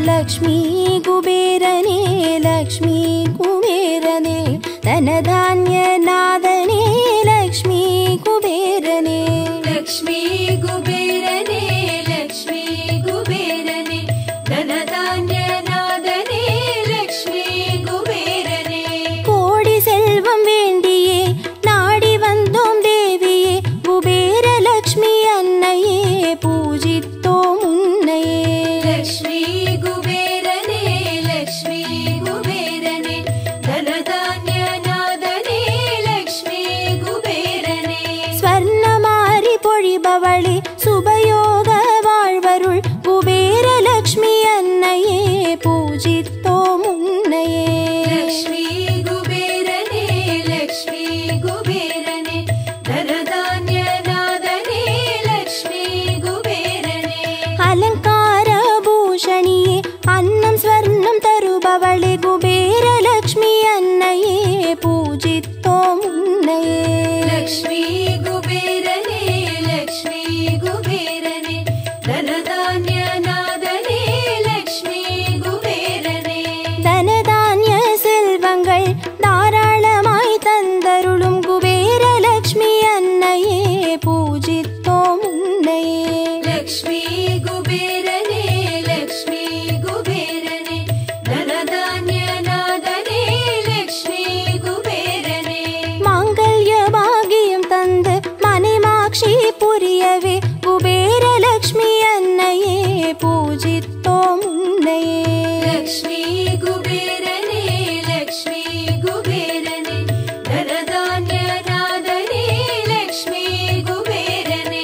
लक्ष्मी कुबेरने लक्ष्मी कुबेरने धनधान्यनादने लक्ष्मी कुबेरने लक्ष्मी कुबेरने लक्ष्मी कुबेरने धनधान्यनादने लक्ष्मी कुबेरने कोडि सेल्वम वेंडिये नाडी वंदोम देविये कुबेर लक्ष्मी अन्नये पूजित्तोम उन्नये लक्ष्मी कुबेरने लक्ष्मी कुबेरने धनधान्यनादने लक्ष्मी कुबेरने स्वर्णमारि पोळिबवळे शुभयोग वाळ्वरुळ कुबेर लक्ष्मी अन्नये पूजित्तोम उन्नये लक्ष्मी कुबेरने लक्ष्मी कुबेरने धनधान्यनादने लक्ष्मी कुबेरने अलंकार भूषणिये अन्नं स्वर्णं तरुबवळे कुबेर लक्ष्मी अन्नये पूजित्तोम उन्नये लक्ष्मी कुबेरने लक्ष्मी कुबेरने धनधान्यनादने लक्ष्मी कुबेरने धनधान्य सेल्वंगळ धाराळमायि तंदरुळुम कुबेर लक्ष्मी अन्नये पूजित्तोम उन्नये लक्ष्मी कुबेरने लक्ष्मी कुबेरने धनधान्यनादने लक्ष्मी कुबेरने मांगल्य भाग्यं तंद मनेमाक्षि पुरियवे कुबेर लक्ष्मी अन्नये पूजित्तोम उन्नये लक्ष्मी कुबेरने लक्ष्मी कुबेरने धनधान्यनादने लक्ष्मी कुबेरने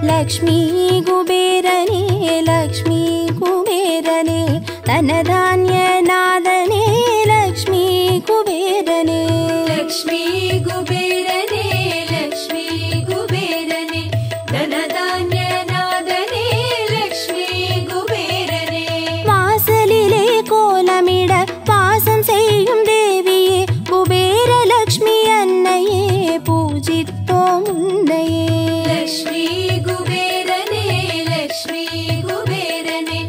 लक्ष्मी कुबेरने लक्ष्मी कुबेरने धनधान्यनादने लक्ष्मी कुबेरने लक्ष्मी कुबेरने लक्ष्मी कुबेरने धनधान्यनादने लक्ष्मी कुबेरने वासलिले कोलमिड वासं सेय्युम देविये कुबेर लक्ष्मी अन्नये पूजित्तोम उन्नये लक्ष्मी कुबेरने लक्ष्मी कुबेरने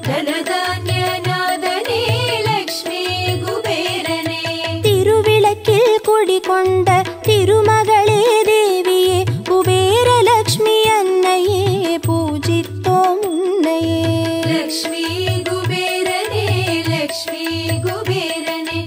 धनधान्यनादने लक्ष्मी कुबेरने तिरुविळक्किल कुडिकोंड तिरुमगळे देविये कुबेर लक्ष्मी अन्नये पूजित्तोम उन्नये लक्ष्मी कुबेरने लक्ष्मी कुबेरने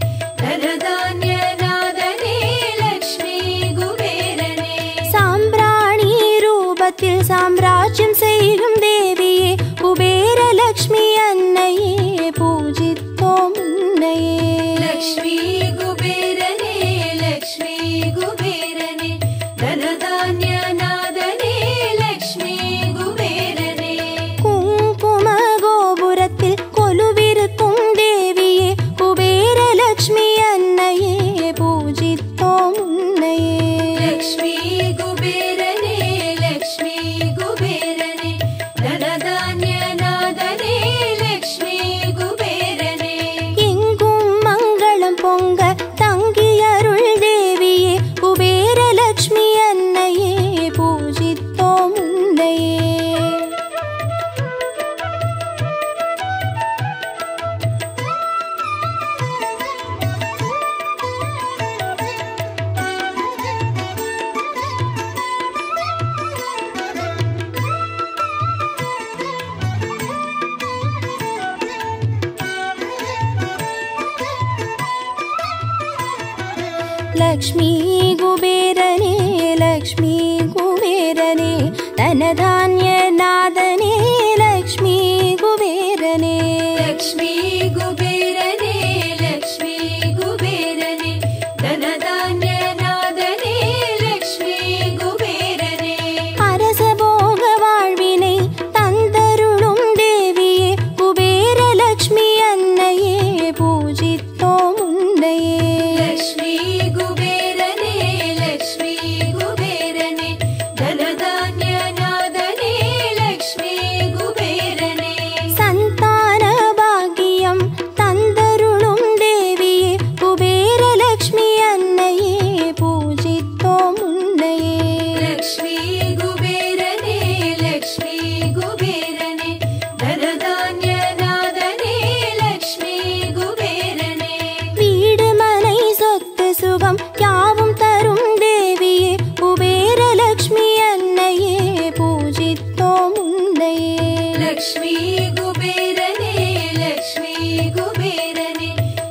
धनधान्यनादने लक्ष्मी कुबेरने साम्राणि रूपत्तिल साम्राज्यं सेय्युम देविये कुबेर लक्ष्मी अन्नये पूजित्तोम उन्नये लक्ष्मी कुबेरने लक्ष्मी कुबेरने धनधान्यनादने लक्ष्मी कुबेरने कुंकुम गोपुरत्तिल कोलुविरुत्तुम देविये कुबेर लक्ष्मी अन्नये पूजित्तोम उन्नये लक्ष्मी कुबेरने लक्ष्मी कुबेरने धनधान्यनादने लक्ष्मी कुबेरने எங்கும் மங்களம் பொங்க தங்கியருள் தேவியே குபேர லக்ஷ்மி அன்னையே பூஜித்தோம் உன்னையே लक्ष्मी कुबेरने लक्ष्मी कुबेरने धनधान्यनादने लक्ष्मी कुबेरने लक्ष्मी कुबेरने लक्ष्मी कुबेरने धनधान्यनादने लक्ष्मी कुबेरने அரச போக வாழ்வினை தந்தருளும் தேவியே குபேர லக்ஷ்மி அன்னையே பூஜித்தோம் உன்னையே लक्ष्मी कुबेरने लक्ष्मी कुबेरने धनधान्यनादने लक्ष्मी லக்ஷ்மி குபேரனே லக்ஷ்மி குபேரனே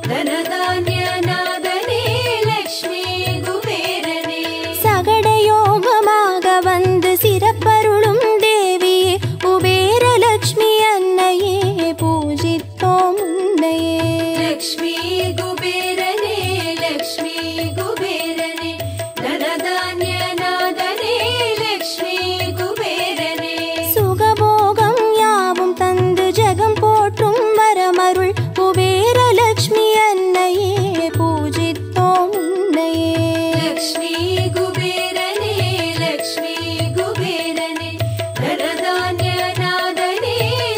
தனதான்ய நாதனே லக்ஷ்மி குபேரனே சகடயோகமாக வந்து சிறப்பருளும் தேவியே குபேரலக்ஷ்மி அன்னையே பூஜித்தோம் உன்னையே லக்ஷ்மி குபேரனே லக்ஷ்மி குபேரனே தனதான்ய நாதனே லக்ஷ்மி குபேரனே சுகபோகம் யாவும் தந்து ஜெகம் போற்றும் வரமருள் குபேரலக்ஷ்மி அன்னையே பூஜித்தோம் உன்னையே லக்ஷ்மி குபேரனே லக்ஷ்மி குபேரனே தனதான்ய நாதனே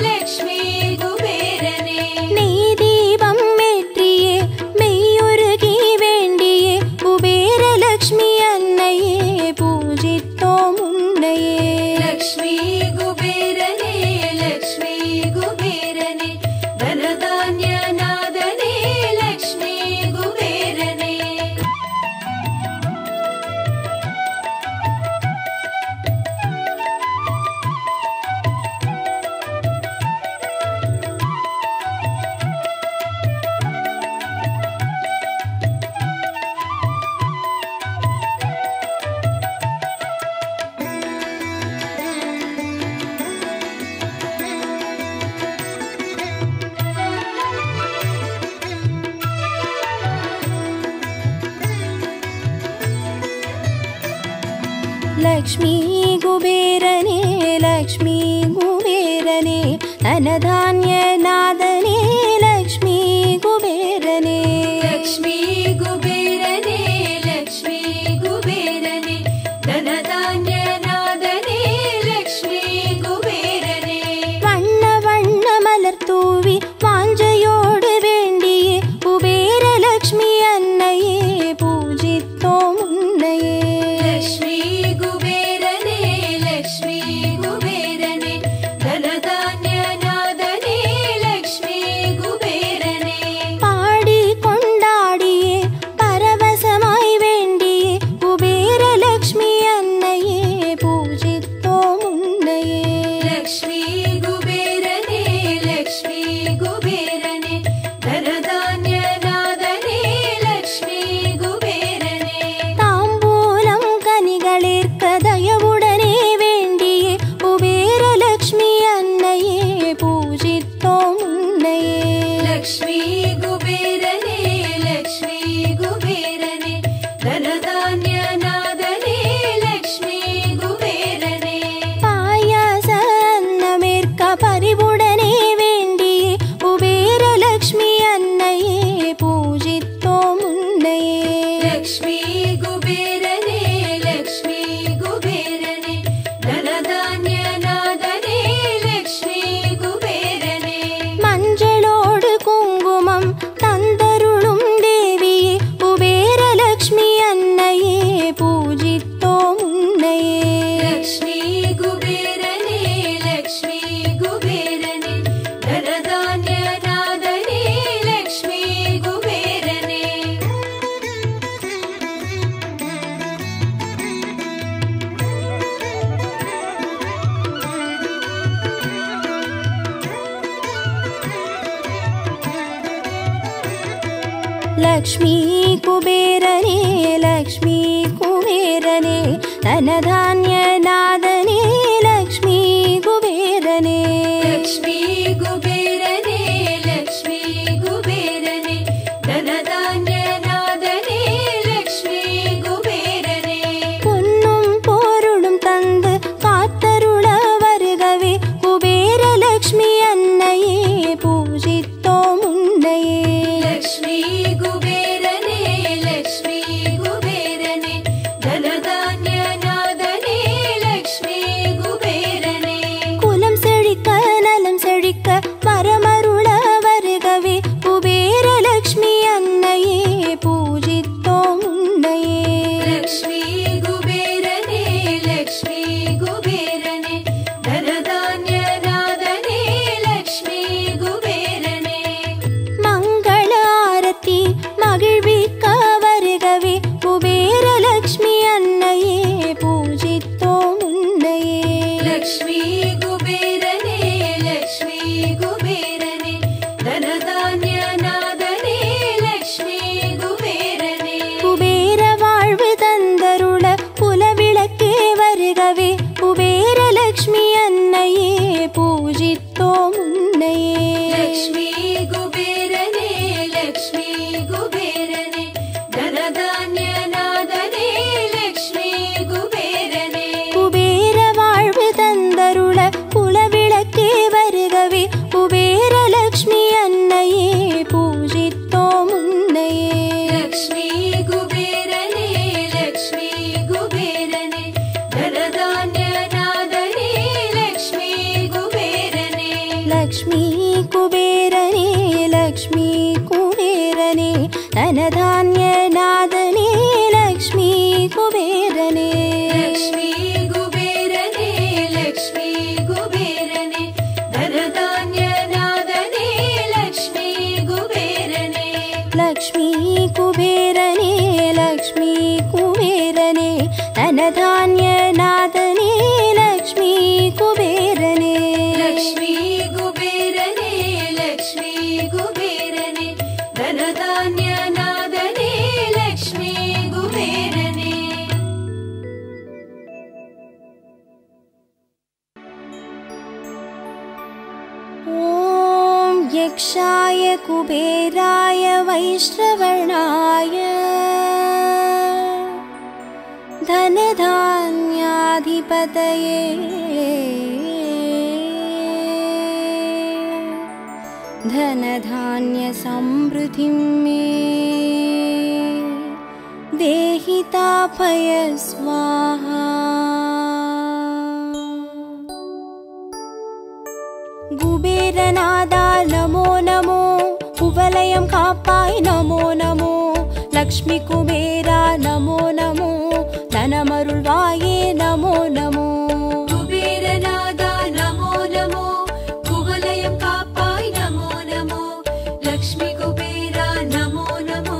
லக்ஷ்மி குபேரனே நெய் தீபம் ஏற்றியே மெய்யுருகி வேண்டியே குபேரலக்ஷ்மி அன்னையே பூஜித்தோம் உன்னையே லக்ஷ்மி குபேரனே லக்ஷ்மி குபேரனே தனதான்ய நாதனே லக்ஷ்மி குபேரனே லக்ஷ்மி குபேரனே லக்ஷ்மி குபேரனே தனதான்ய நாதனே லக்ஷ்மி குபேரனே லக்ஷ்மி குபேரனே லக்ஷ்மி குபேரனே தனதான்ய நாதனே லக்ஷ்மி குபேரனே வண்ண வண்ண மலர் தூவி வாஞ்சையோடு வேண்டியே குபேரலக்ஷ்மி அன்னையே பூஜித்தோம் உன்னையே லக்ஷ்மி குபேரனே லக்ஷ்மி குபேரனே தனதான்ய நாதனே லக்ஷ்மி குபேரனே பாடி கொண்டாடியே பரவசமாய் வேண்டியே குபேரலக்ஷ்மி அன்னையே பூஜித்தோம் உன்னையே லக்ஷ்மி குபேரனே லக்ஷ்மி குபேரனே தனதான்ய நாதனே லக்ஷ்மி குபேரனே தாம்பூலம் கனிகளேற்க தயவுடனே வேண்டியே குபேரலக்ஷ்மி அன்னையே பூஜித்தோம் உன்னையே லக்ஷ்மி குபேரனே லக்ஷ்மி குபேரனே தனதான்ய நாதனே லக்ஷ்மி குபேரனே பாயாச அன்னமேற்க பரிவுடனே வேண்டியே குபேரலக்ஷ்மி அன்னையே பூஜித்தோம் உன்னையே லக்ஷ்மி குபேரனே லக்ஷ்மி குபேரனே தனதான்ய நாதனே லக்ஷ்மி குபேரனே மஞ்சளோடு குங்குமம் தந்தருளும் தேவியே குபேரலக்ஷ்மி அன்னையே பூஜித்தோம் உன்னையே லக்ஷ்மி குபேரனே லக்ஷ்மி குபேரனே தனதான்ய நாதனே லக்ஷ்மி குபேரனே லக்ஷ்மி குபேரனே லக்ஷ்மி குபேரனே தனதான்ய நாதனே லக்ஷ்மி குபேரனே லக்ஷ்மி குபேரனே லக்ஷ்மி குபேரனே தனதான்ய நாதனே லக்ஷ்மி குபேரனே பொன்னும் பொருளும் தந்து காத்தருள வருகவே குபேரலக்ஷ்மி அன்னையே பூஜித்தோம் உன்னையே லக்ஷ்மி குபேரனே லக்ஷ்மி குபேரனே தனதான்ய நாதனே லக்ஷ்மி குபேரனே குலம் செழிக்க நலம் செழிக்க லக்ஷ்மி குபேரனே லக்ஷ்மி குபேரனே தனதான்ய நாதனே லக்ஷ்மி குபேரனே லக்ஷ்மி குபேரனே லக்ஷ்மி குபேரனே தனதான்ய நாதனே லக்ஷ்மி குபேரனே லக்ஷ்மி குபேரனே லக்ஷ்மி குபேரனே தனதான்ய நாதனே லக்ஷ்மி குபேரனே லக்ஷ்மி குபேரனே லக்ஷ்மி குபேரனே தனதான்ய நாதனே லக்ஷ்மி குபேரனே ॐ यक्षाय कुबेराय वैश्रवणाय धनधान्याधिपतये धनधान्यसमृद्धिं मे देहि तापय स्वाहा குபேரநாதா நமோ நமோ குவலயம் காப்பாய் நமோ நமோ லக்ஷ்மி குபேரா நமோ நமோ தனமருள்வாயே நமோ நமோ குபேரநாதா நமோ நமோ குவலயம் காப்பாய் நமோ நமோ லக்ஷ்மி குபேரா நமோ நமோ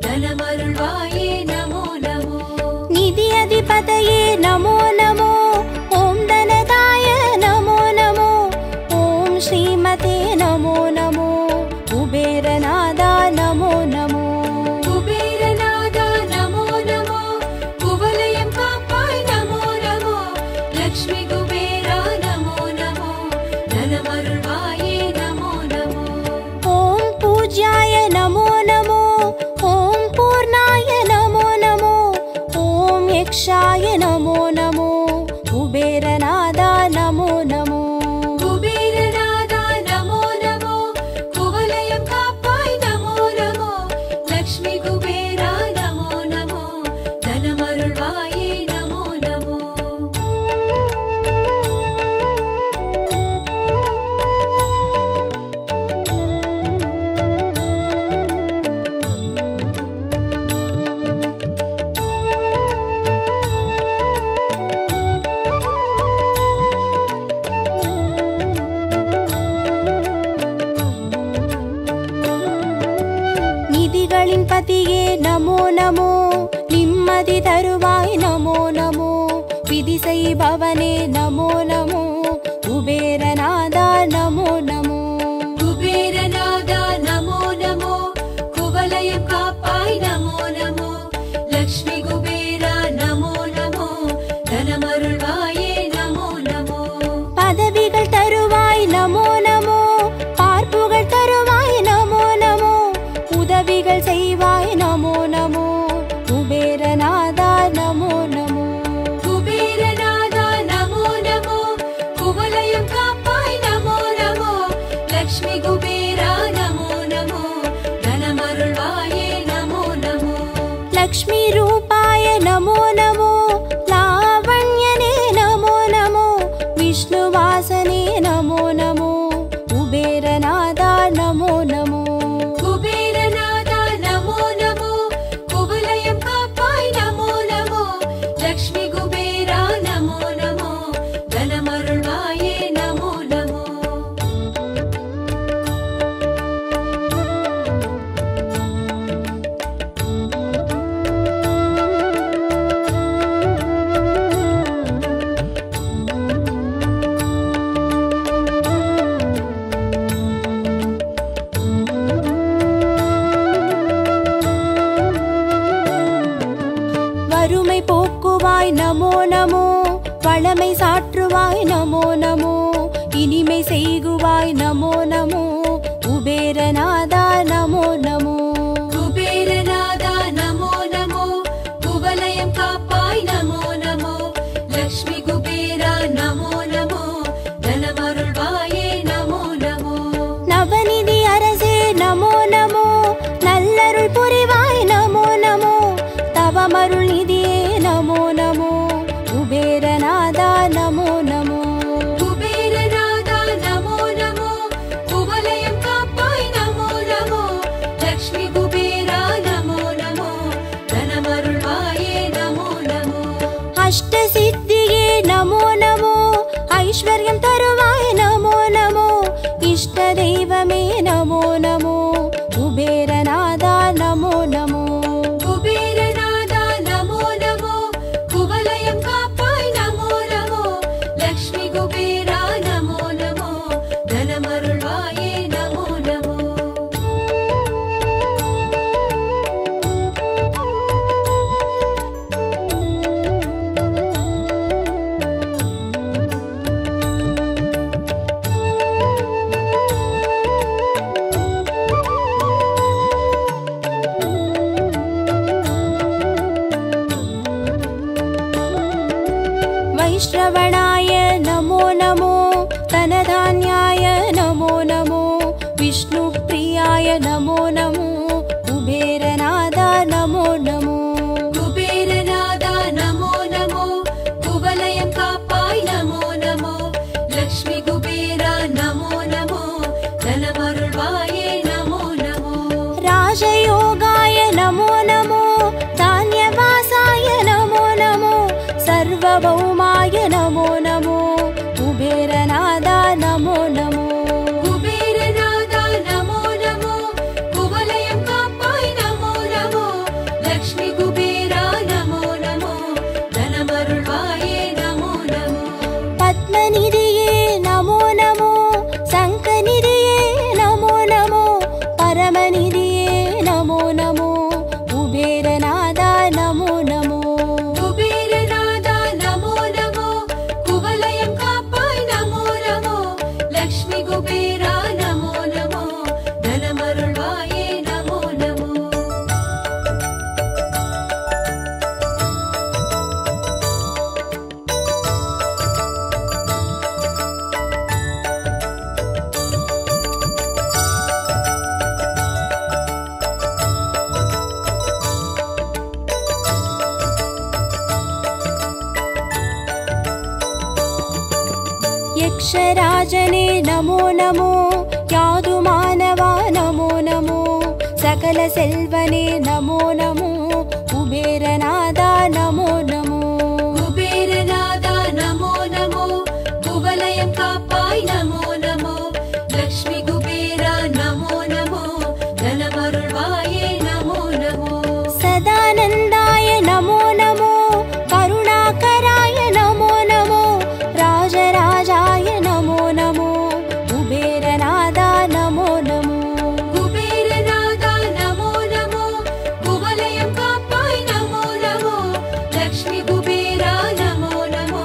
தனமருள்வாயே நமோ நமோ நிதி அதிபதயே நமோ நமோ ஓம் தனதாய நமோ நமோ ஓம் ஸ்ரீமதே நமோ நமோ குபேரநாதா நமோ நமோ குபேரநாதா நமோ நமோ குவலயம் காப்பாய் நமோ நமோ லக்ஷ்மி குபேரா நமோ நமோ தனமருள்வாயே நமோ நமோ ஓம் பூஜ்யாய நமோ நமோ ஓம் பூர்ணாய நமோ நமோ ஓம் யக்ஷாய நமோ நமோ குபேரநாதா நமோ நமோ குபேரநாதா நமோ நமோ குவலயம் காப்பாய் நமோ நமோ லக்ஷ்மி குபேரா நமோ நமோ தனமருள்வாயே நமோ நமோ நிதிகளின் பதியே நமோ நமோ நிம்மதி தருவாய் நமோ நமோ விதி செய்பவனே நமோ நமோ குபேரநாதா நமோ நமோ குபேரநாதா நமோ நமோ குவலயம் காப்பாய் நமோ நமோ லக்ஷ்மி குபேரா நமோ நமோ தனமருள்வாயே நமோ நமோ பதவிகள் தருவாய் நமோ நமோ பார்ப்புகள் தருவாய் நமோ நமோ உதவிகள் செய்வாய் நமோ நமோ குபேரநாதா நமோ நமோ குபேரநாதா நமோ நமோ குவலயம் காப்பாய் நமோ நமோ லக்ஷ்மி குபேரா நமோ நமோ தனமருள்வாயே நமோ நமோ லக்ஷ்மி ரூபாய நமோ நமோ லாவண்யனே நமோ நமோ விஷ்ணுவாசனே நமோ நமோ குபேரநாதா நமோ நமோ குபேரநாதா நமோ நமோ குவலயம் காப்பாய் நமோ நமோ லக்ஷ்மி குபேரா நமோ நமோ தனமருள்வாயே நமோ நமோ வறுமை போக்குவாய் நமோ நமோ வளமை சாற்றுவாய் நமோ நமோ இனிமை செய்குவாய் நமோ நமோ குபேரநாதா நமோ நமோ குபேரநாதா நமோ நமோ குவலயம் காப்பாய் நமோ நமோ லக்ஷ்மி குபேரா நமோ நமோ தனமருள்வாயே நமோ நமோ நவநிதி அரசே நமோ நமோ நல்லருள் புரிவாய் நமோ நமோ தவமருள் நிதியே நமோ நமோ குபேரநாதா நமோ நமோ इष्ट दैवमे नमो नमो कुबेरनादा नमो नमो कुबेरनादा नमो नमो कुवलयं कापाय नमो नमो लक्ष्मी कुबेरा नमो नमो धनमरुळ्वाये नमो नमो वैश्रवणाय नमो नमो धनधान्याय नमो नमो विष्णुप्रियाय नमो नमो कुबेरनादा नमो नमो कुबेरनादा नमो नमो कुवलयं कापाय नमो नमो लक्ष्मी कुबेरा नमो नमो धनमरुळ्वाये नमो नमो राजयोगाय नमो नमो धान्यवासाय नमो नमो सर्वभौमाय नमो नमो कुबेरनादा नमो नमो कुबेरनादा नमो नमो कुवलयं कापाय नमो नमो लक्ष्मी कुबेरा नमो नमो धनमरुळ्वाये नमो नमो पद्मनिधिये नमो नमो शङ्खनिधिये नमो नमो परमनिधिये नमो नमो कुबेरनादा नमो नमो कुबेरनादा नमो नमो कुवलयं कापाय नमो नमो लक्ष्मी कुबेरा नमो नमो धनमरुळ्वाये नमो नमो यक्षराजने नमो नमो यादुमानवा नमो नमो सकलसेल्वने नमो नमो कुबेरनादा नमो नमो कुबेरनादा नमो नमो कुवलयं कापाय नमो नमो लक्ष्मी कुबेरा नमो नमो धनमरुळ्वाये नमो नमो सदानन्दाय नमो नमो करुणाकराय नमो नमो राजराजाय नमो नमो कुबेरनादा नमो नमो कुबेरनादा नमो नमो कुवलयं कापाय नमो नमो लक्ष्मी कुबेरा नमो नमो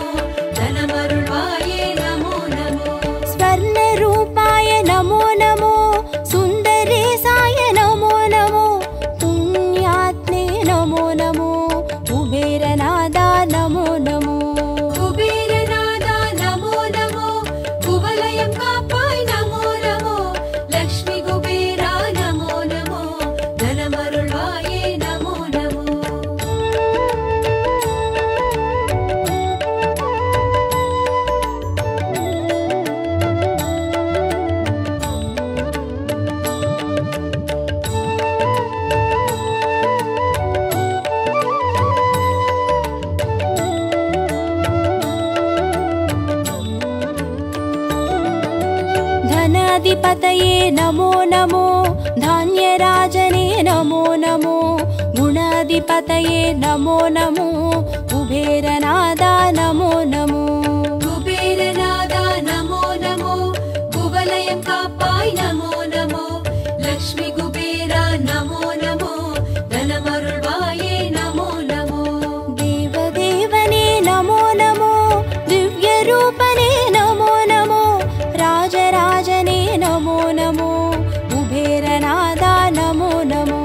धनमरुळ्वाये नमो नमो स्वर्णरूपाय नमो नमो सुन्दरेशाय नमो नमो पुण्यात्मे नमो नमो कुबेरनादा नमो नमो कुबेरनादा नमो नमो कुवलयं कापाय नमो नमो लक्ष्मी कुबेरा नमो नमो धनमरुळ्वाये नमो नमो धनाधिपतये नमो नमो धान्यराजने नमो नमो गुणाधिपतये नमो नमो कुबेरनादा नमो नमो कुबेरनादा नमो नमो कुवलयं कापाय नमो नमो लक्ष्मी कुबेरा नमो नमो धनमरुळ्वाये नमो नमो देवदेवने नमो नमो दिव्यरूपने नमो नमो राजराजने नमो नमो कुबेरनादा नमो नमो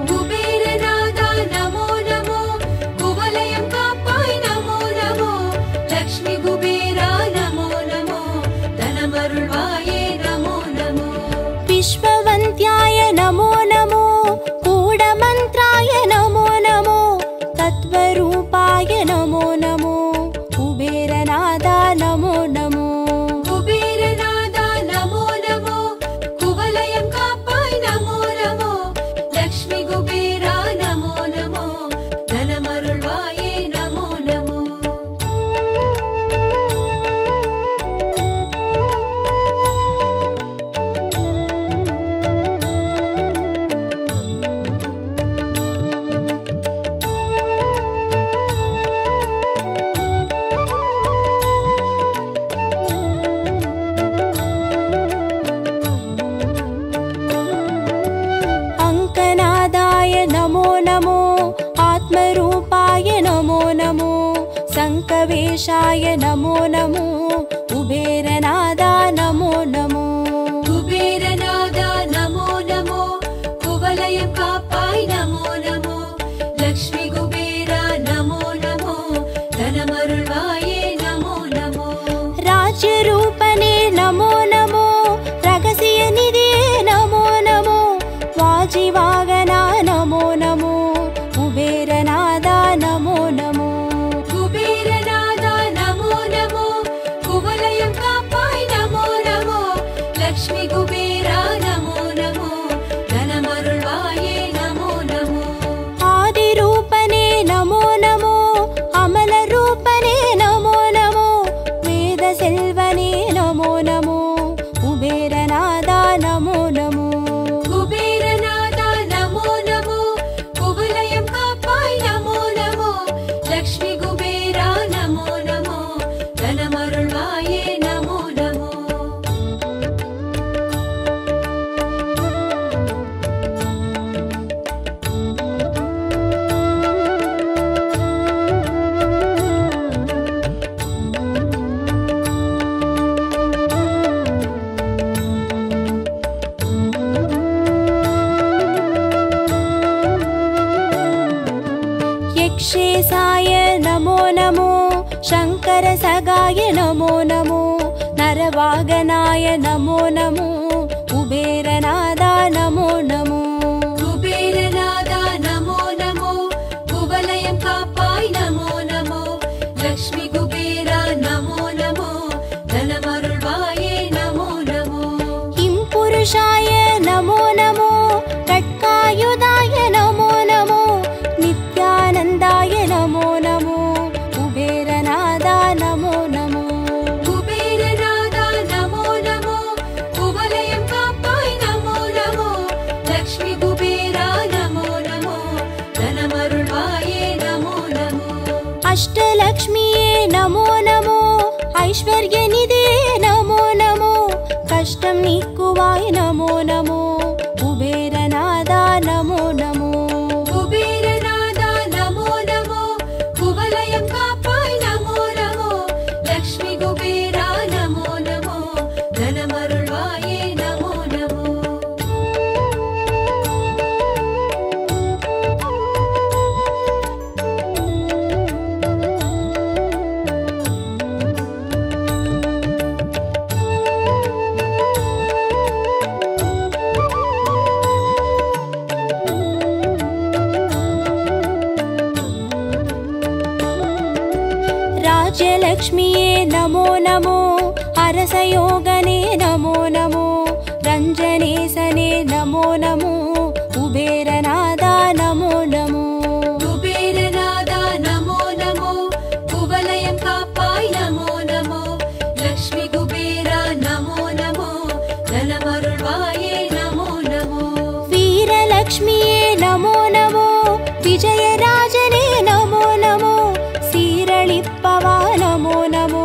कुबेरनादा नमो नमो कुवलयं कापाय नमो नमो लक्ष्मी कुबेरा नमो नमो धनमरुळ्वाये नमो नमो विश्ववन्त्याय नमो नमो कूढमन्त्राय नमो नमो तत्त्वरूपाय नमो नमो कुबेरनादा नमो नमो कुबेरनादा नमो नमो कुवलयं कापाय नमो नमो लक्ष्मी कुबेरा नमो नमो धनमरुळ्वाये नमो नमो पुरुषाय नमो नमो कुबेरनादा नमो नमो कुबेरनादा नमो नमो कुवलयं कापाय नमो नमो लक्ष्मी कुबेरा नमो नमो धनमरुळ्वाये नमो नमो राज्यरूपने नमो नमो रगसियनिधे नमो नमो वाजिवागना नमो नमो कुबेरनादा नमो नमो कुबेरनादा नमो नमो कुवलयं कापाय नमो नमो लक्ष्मी कुबेरा नमो नमो धनमरुळ्वाये नमो नमो आदिरूपने नमो नमो अमलरूपने नमो नमो वेदसेल्वने नमो नमो कुबेरनादा नमो नमो कुबेरनादा नमो नमो कुवलयं कापाय नमो नमो लक्ष्मी कुबेरा नमो नमो धनमरुळ्वाये नमो नमो यक्षेशाय नमो नमो शङ्करसगाय नमो नमो नरवागनाय नमो नमो कुबेरनादा नमो नमो कुबेरनादा नमो नमो कुवलयं कापाय नमो नमो लक्ष्मी कुबेरा नमो नमो धनमरुळ्वाये नमो नमो किंपुरुषाय नमो नमो खड्गायुधाय नमो नमो नित्यानन्दाय नमो नमो कुबेरनादा नमो नमो कुबेरनादा नमो नमो कुवलयं कापाय नमो नमो लक्ष्मी कुबेरा नमो नमो धनमरुळ्वाये नमो नमो अष्टलक्ष्मीये नमो नमो ऐश्वर्यनिधे नमो नमो कष्टं नीक्कुवाय नमो नमो कुबेरनादा नमो नमो कुबेरनादा नमो नमो कुवलयं कापाय नमो नमो लक्ष्मी कुबेरा नमो नमो धनमरुळ्वाये नमो नमो राज्यलक्ष्मीये नमो नमो अरसयोगने नमो नमो रञ्जनेशने नमो नमो कुबेरनादा नमो नमो कुबेरनादा नमो नमो कुवलयं कापाय नमो नमो लक्ष्मी कुबेरा नमो नमो धनमरुळ्वाये नमो नमो वीरलक्ष्मीये नमो नमो विजयराजने नमो नमो सीरळिप्पवा नमो नमो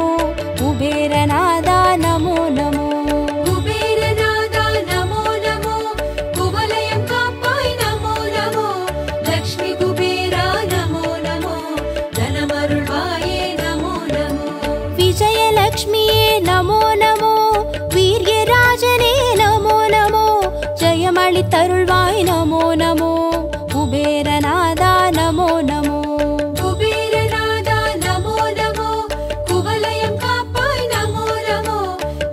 कुबेरनादा नमो नमो कुबेरनादा नमो नमो कुवलयं कापाय नमो नमो लक्ष्मी कुबेरा नमो नमो धनमरुळ्वाये नमो नमो विजयलक्ष्मीये नमो नमो वीर्यराजने नमो नमो जयमळितरुळ्वाय नमो नमो कुबेरनादा नमो नमो कुबेरनादा नमो नमो कुवलयं कापाय नमो नमो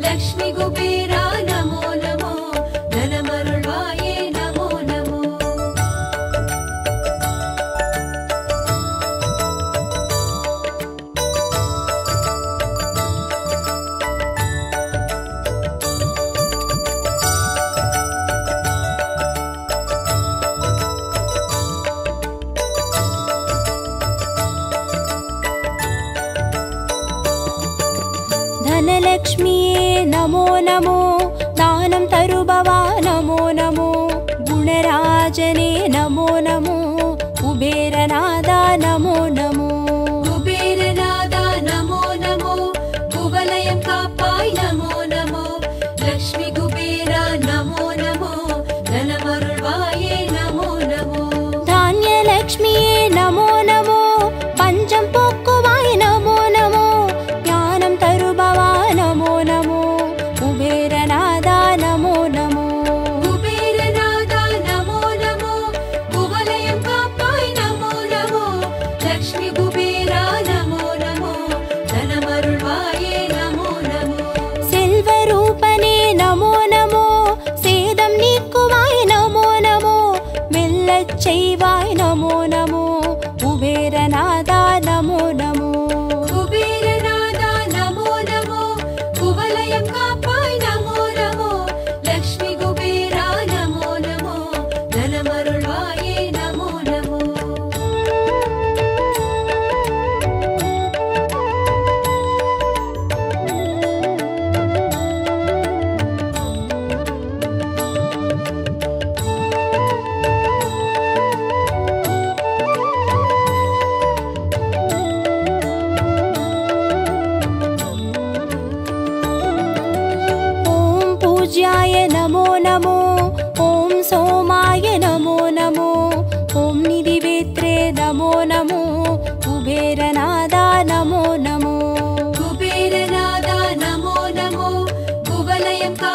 लक्ष्मी कुबेरा नमो नमो धनमरुळ्वाये नमो नमो धनलक्ष्मीये नमो नमो दानं तरुभवा नमो नमो गुणराजने नमो नमो कुबेरनादा नमो नमो कुबेरनादा नमो नमो कुवलयं कापाय नमो नमो लक्ष्मी कुबेरा नमो नमो धनमरुळ्वाये नमो नमो धान्यलक्ष्मीये नमो नमो पञ्चं पोक्कुवाय नमो नमो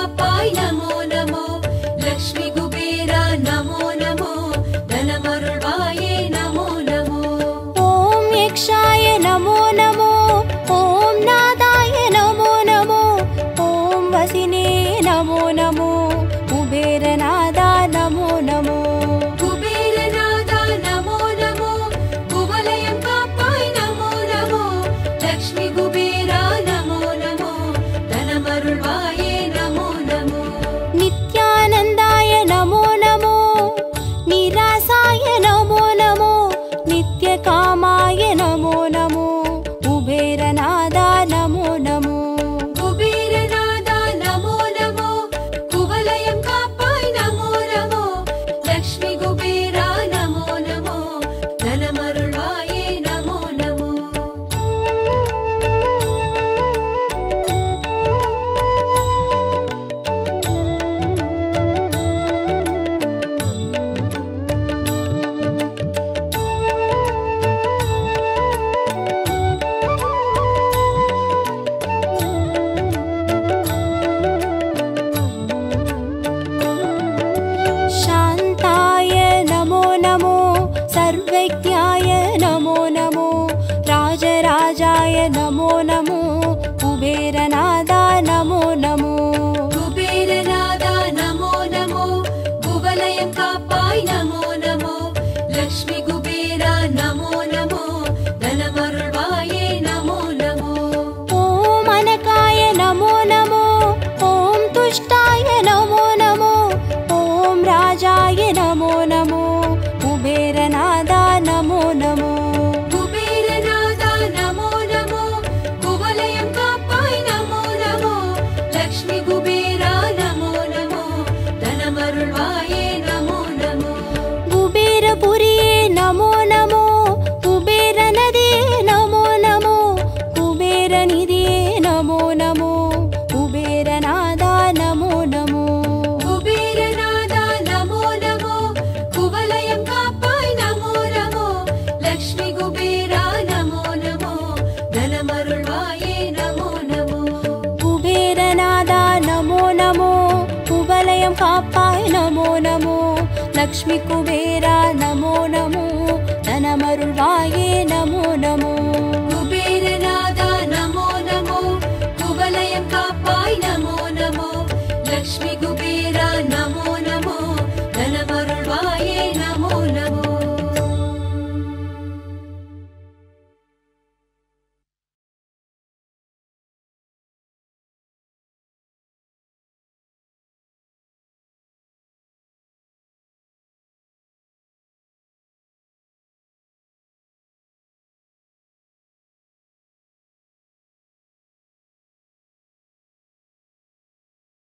காப்பாய் நமோ நமோ லக்ஷ்மி குபேரா நமோ நமோ தனமருள்வாயே நமோ நமோ ஓம் யக்ஷாய நமோ நமோ ஓம் நாதாய நமோ நமோ ஓம் வசினே நமோ நமோ குபேரநாதா நமோ நமோ குபேரநாதா நமோ நமோ குவலயம் காப்பாய் நமோ நமோ லக்ஷ்மி குபேரா நமோ நமோ தனமருள்வாயே நமோ நமோ நித்யானந்தாய நமோ நமோ நிராசாய நமோ நமோ நித்யகாமாய நமோ நமோ குபேரநாதா நமோ நமோ குபேரநாதா நமோ நமோ குவலயம் காப்பாய் நமோ நமோ லக்ஷ்மி குபேரா நமோ நமோ தனமருள்வாயே நமோ நமோ शान्ताय नमो नमो सर्वज्ञाय नमो नमो राजराजाय नमो नमो कुबेरनादा नमो नमो குபேரநாதா நமோ நமோ குவலயம் காப்பாய் நமோ நமோ லக்ஷ்மி குபேரா நமோ நமோ தனமருள்வாயே நமோ நமோ ॐ अनकाय नमो नमो ॐ तुष्टाय नमो नमो ॐ राजाय नमो नमो कुबेरनादा नमो नमो குபேரநாதா நமோ நமோ குவலயம் காப்பாய் நமோ நமோ லக்ஷ்மி குபேரா நமோ நமோ தனமருள்வாயே நமோ நமோ कुबेरपुरिये नमो नमो कुबेरनदिये नमो नमो कुबेरनिधिये नमो नमो कुबेरनादा नमो नमो குபேரநாதா நமோ நமோ குவலயம் காப்பாய் நமோ நமோ லக்ஷ்மி குபேரா நமோ நமோ தனமருள்வாயே நமோ நமோ कुबेरनादा नमो नमो कुवलयं कापाय नमो नमो लक्ष्मी कुबेरा नमो नमो धनमरुள்வாயே नमो नमो குபேரநாதா நமோ நமோ குவலயம் காப்பாய் நமோ நமோ லக்ஷ்மி